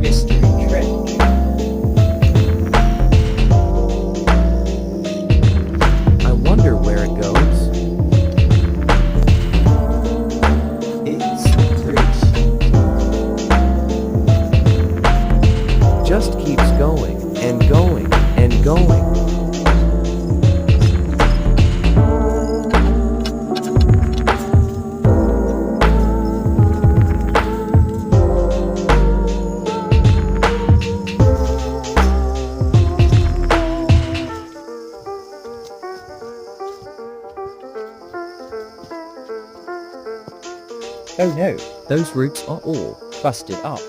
mystery trench. I wonder where it goes. It's pretty steep. Just keeps going and going and going. Oh no, Those roots are all busted up.